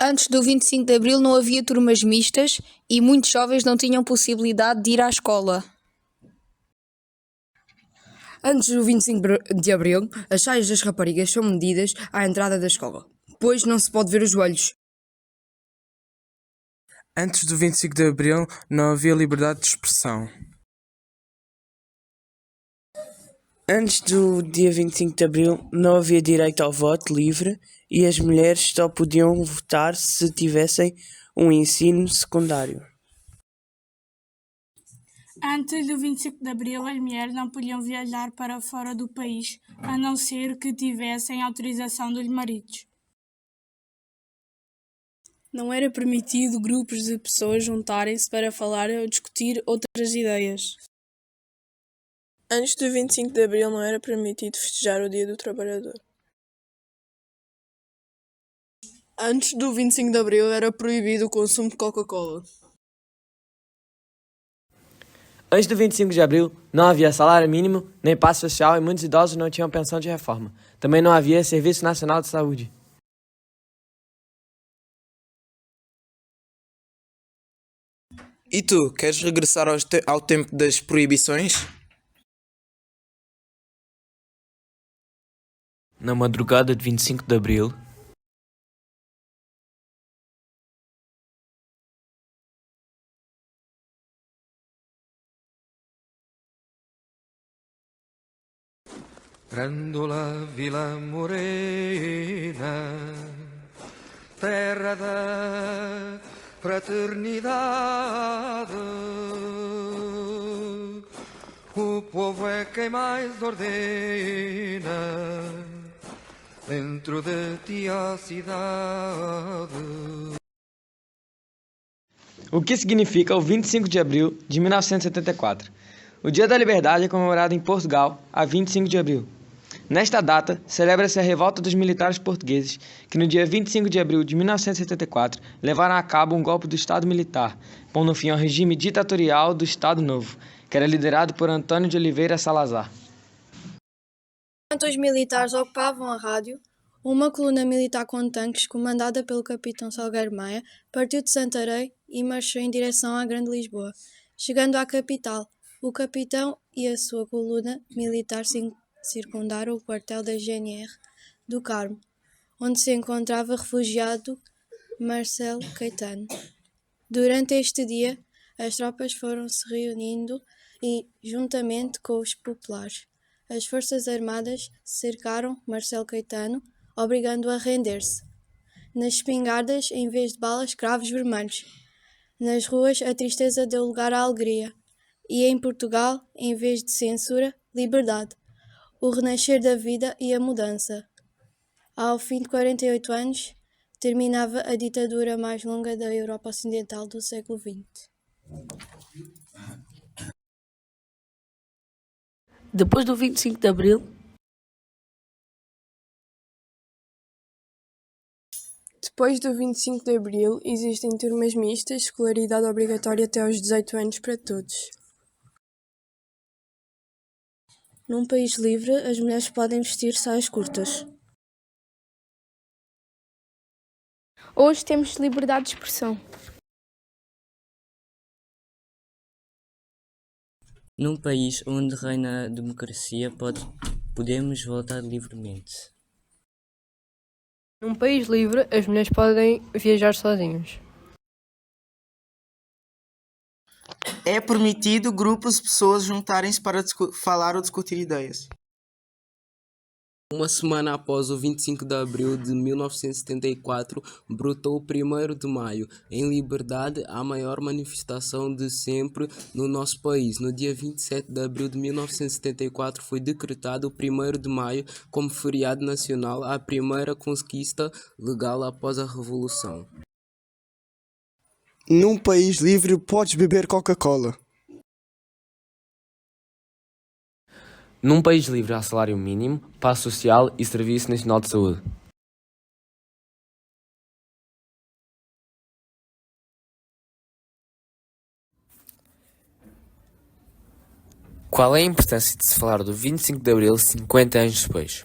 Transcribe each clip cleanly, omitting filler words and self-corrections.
Antes do 25 de Abril não havia turmas mistas e muitos jovens não tinham possibilidade de ir à escola. Antes do 25 de Abril, as saias das raparigas são medidas à entrada da escola, pois não se pode ver os joelhos. Antes do 25 de Abril não havia liberdade de expressão. Antes do dia 25 de Abril não havia direito ao voto livre e as mulheres só podiam votar se tivessem um ensino secundário. Antes do 25 de Abril, as mulheres não podiam viajar para fora do país, a não ser que tivessem autorização dos maridos. Não era permitido grupos de pessoas juntarem-se para falar ou discutir outras ideias. Antes do 25 de Abril não era permitido festejar o Dia do Trabalhador. Antes do 25 de Abril era proibido o consumo de Coca-Cola. Antes do 25 de abril, não havia salário mínimo, nem passe social e muitos idosos não tinham pensão de reforma. Também não havia Serviço Nacional de Saúde. E tu, queres regressar ao tempo das proibições? Na madrugada de 25 de abril, Grândola Vila Morena, terra da fraternidade, o povo é quem mais ordena, dentro de ti a cidade. O que significa o 25 de abril de 1974? O Dia da Liberdade é comemorado em Portugal a 25 de abril. Nesta data, celebra-se a revolta dos militares portugueses, que no dia 25 de abril de 1974 levaram a cabo um golpe do Estado Militar, pondo fim ao regime ditatorial do Estado Novo, que era liderado por Antônio de Oliveira Salazar. Enquanto os militares ocupavam a rádio, uma coluna militar com tanques, comandada pelo capitão Salgueiro Maia, partiu de Santarém e marchou em direção à Grande Lisboa. Chegando à capital, o capitão e a sua coluna militar circundaram o quartel da GNR do Carmo, onde se encontrava refugiado Marcelo Caetano. Durante este dia, as tropas foram se reunindo e, juntamente com os populares, as Forças Armadas cercaram Marcelo Caetano, obrigando-o a render-se. Nas espingardas, em vez de balas, cravos vermelhos. Nas ruas, a tristeza deu lugar à alegria. E em Portugal, em vez de censura, liberdade. O renascer da vida e a mudança. Ao fim de 48 anos, terminava a ditadura mais longa da Europa Ocidental do século XX. Depois do 25 de Abril, Depois do 25 de Abril, existem turmas mistas, escolaridade obrigatória até aos 18 anos para todos. Num país livre, as mulheres podem vestir saias curtas. Hoje temos liberdade de expressão. Num país onde reina a democracia, podemos votar livremente. Num país livre, as mulheres podem viajar sozinhas. É permitido grupos de pessoas juntarem-se para falar ou discutir ideias. Uma semana após o 25 de abril de 1974, brotou o 1º de maio, em Liberdade, a maior manifestação de sempre no nosso país. No dia 27 de abril de 1974 foi decretado o 1º de maio como feriado nacional, a primeira conquista legal após a Revolução. Num país livre podes beber Coca-Cola. Num país livre há salário mínimo, passe social e Serviço Nacional de Saúde. Qual é a importância de se falar do 25 de Abril 50 anos depois?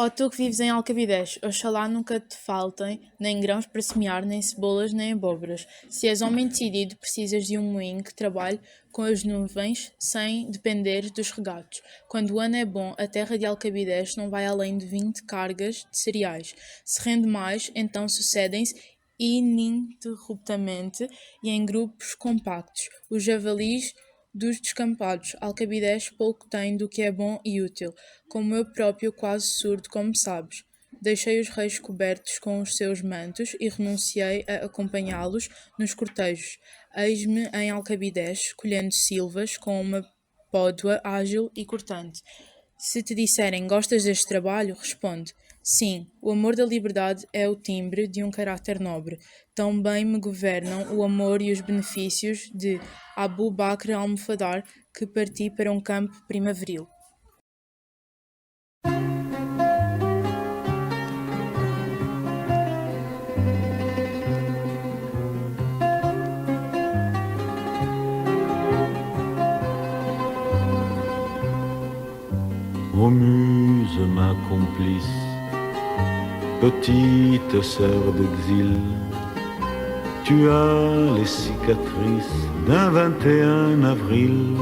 Ó tu que vives em Alcabidez, oxalá nunca te faltem nem grãos para semear, nem cebolas, nem abóboras. Se és homem decidido, precisas de um moinho que trabalhe com as nuvens sem depender dos regatos. Quando o ano é bom, a terra de Alcabidez não vai além de 20 cargas de cereais. Se rende mais, então sucedem-se ininterruptamente e em grupos compactos. Os javalis dos descampados. Alcabidez pouco tem do que é bom e útil, como eu próprio quase surdo, como sabes. Deixei os reis cobertos com os seus mantos e renunciei a acompanhá-los nos cortejos. Eis-me em Alcabidez, colhendo silvas com uma pódoa ágil e cortante. Se te disserem, gostas deste trabalho? Responde, sim, o amor da liberdade é o timbre de um caráter nobre. Tão bem me governam o amor e os benefícios de Abu Bakr Almofadar que parti para um campo primaveril. Ô muse, ma complice, petite sœur d'exil, tu as les cicatrices d'un 21 avril.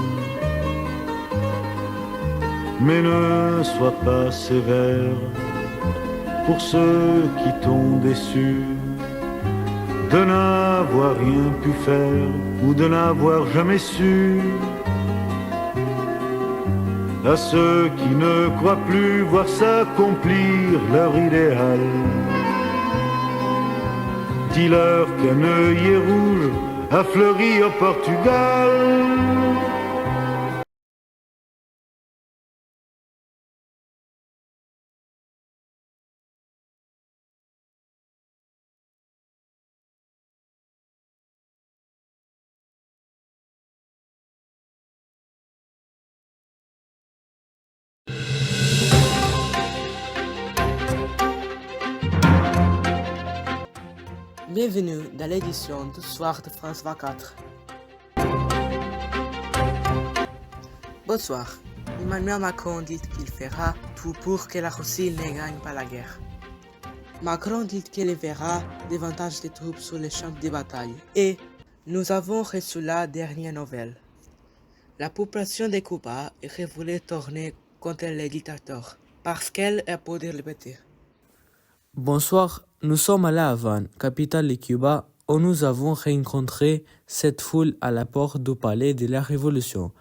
Mais ne sois pas sévère pour ceux qui t'ont déçu de n'avoir rien pu faire ou de n'avoir jamais su. À ceux qui ne croient plus voir s'accomplir leur idéal, dis-leur qu'un œillet rouge a fleuri au Portugal. Bienvenue dans l'édition du soir de France 24. Bonsoir. Emmanuel Macron dit qu'il fera tout pour que la Russie ne gagne pas la guerre. Macron dit qu'il verra davantage de troupes sur les champs de bataille. Et nous avons reçu la dernière nouvelle. La population de Cuba voulait tourner contre les dictateurs parce qu'elle est pour le répéter. Bonsoir, nous sommes à La Havane, capitale de Cuba, où nous avons rencontré cette foule à la porte du palais de la Révolution.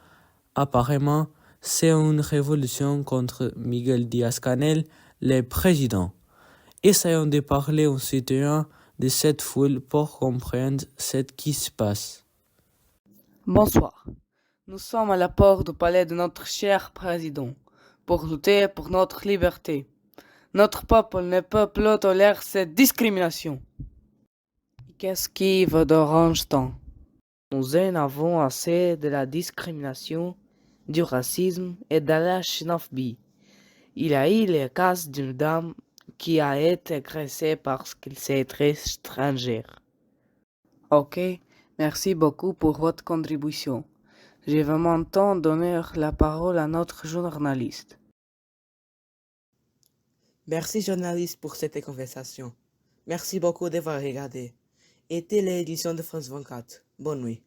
Apparemment, c'est une révolution contre Miguel Díaz-Canel, le président. Essayons de parler aux citoyens de cette foule pour comprendre ce qui se passe. Bonsoir. Nous sommes à la porte du palais de notre cher président pour lutter pour notre liberté. Notre peuple ne peut plus tolérer cette discrimination. Qu'est-ce qui vous dérange tant? Nous en avons assez de la discrimination, du racisme et de la xénophobie. Il y a eu le cas d'une dame qui a été agressée parce qu'elle s'est très étrangère. Ok, merci beaucoup pour votre contribution. Je vais maintenant donner la parole à notre journaliste. Merci journaliste pour cette conversation. Merci beaucoup d'avoir regardé. Était l'édition de France 24. Bonne nuit.